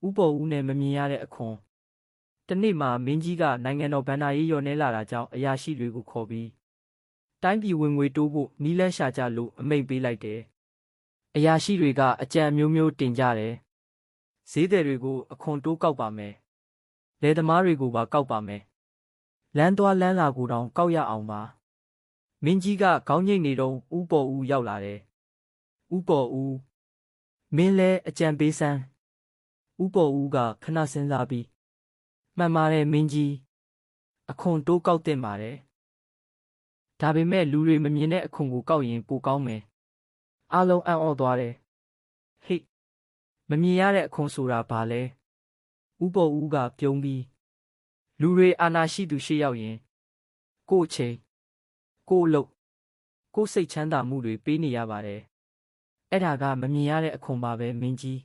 ဥပေါ်ဦးနဲ့မမြင်ရတဲ့အခွန်တနေ့မှာမင်းကြီးကနိုင်ငံတော်ဗန္ဒာရေးလျော့နေလာတာကြောင့်အရာရှိတွေကိုခေါ်ပြီးတိုင်းပြည်ဝင်ငွေတိုးဖို့နီးလန်းရှာကြလို့အမိန့်ပေးလိုက်တယ်။အရာရှိတွေကအကြံမျိုးမျိုးတင်ကြတယ်။ဈေးသည်တွေကိုအခွန်တိုးကောက်ပါမယ်။လယ်သမားတွေကိုပါကောက်ပါမယ်။လမ်းသွားလမ်းလာကိုတောင်ကောက်ရအောင်ပါ။မင်းကြီးကခေါင်းငိတ်နေတော့ဥပေါ်ဦးရောက်လာတယ်။ဥပေါ်ဦးမင်းလဲအကြံပေးစမ်းဥပေါ်ဦးကခဏစဉ်းစားပြီးမှန်ပါတယ်မင်းကြီးအခွန်တိုးကောက်တင်ပါတယ်ဒါပေမဲ့လူတွေမမြင်တဲ့အခွန်ကိုကောက်ရင်ပိုကောင်းမယ်အားလုံးအံ့ဩသွားတယ်ဟိတ်မမြင်ရတဲ့အခွန်ဆိုတာဘာလဲဥပေါ်ဦးကပြုံးပြီးလူတွေအာနာရှိသူရှိရောက်ရင်ကို့ချိန်ကို့လုပ်ကို့စိတ်ချမ်းသာမှုတွေပေးနေရပါတယ်အဲ့ဒါကမမြင်ရတဲ့အခွန်ပါပဲမင်းကြီး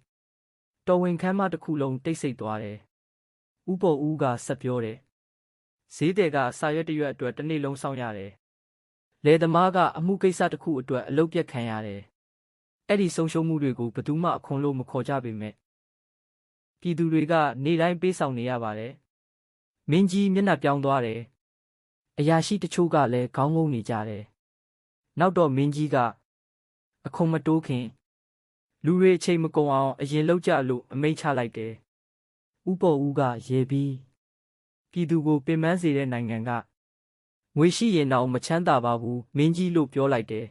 တော်ဝင်ခမ်းမတစ်ခုလုံးတိတ်ဆိတ်သွားတယ်ဥပေါ်ဦးကဆက်ပြောတယ်ဈေးတယ်ကစာရွက်တရွက်အတွက်တစ်နေ့လုံးစောင့်ရတယ်လယ်သမားကအမှုကိစ္စတစ်ခုအတွက်အလုပ်ပြတ်ခံရတယ်အဲ့ဒီဆုံးရှုံးမှုတွေကိုဘယ်သူမှအခွန်လို့မခေါ်ကြပေမဲ့ပြည်သူတွေကနေ့တိုင်းပေးဆောင်နေရပါတယ်မင်းကြီးမျက်နှာပြောင်းသွားတယ်အရာရှိတချို့ကလည်းခေါင်းငုံနေကြတယ်နောက်တော့မင်းကြီးကအခွန်မတိုးခင်လူတွေအချိန်မကုန်အောင်အရင်လောက်ကြလို့အမိန့်ချလိုက်တယ်ဥပေါ်ဦးကရေပြီးပြည်သူကိုပင်ပန်းစေတဲ့နိုင်ငံကငွေရှိရင်တော့မချမ်းသာပါဘူးမင်းကြီးလို့ပြောလိုက်တယ်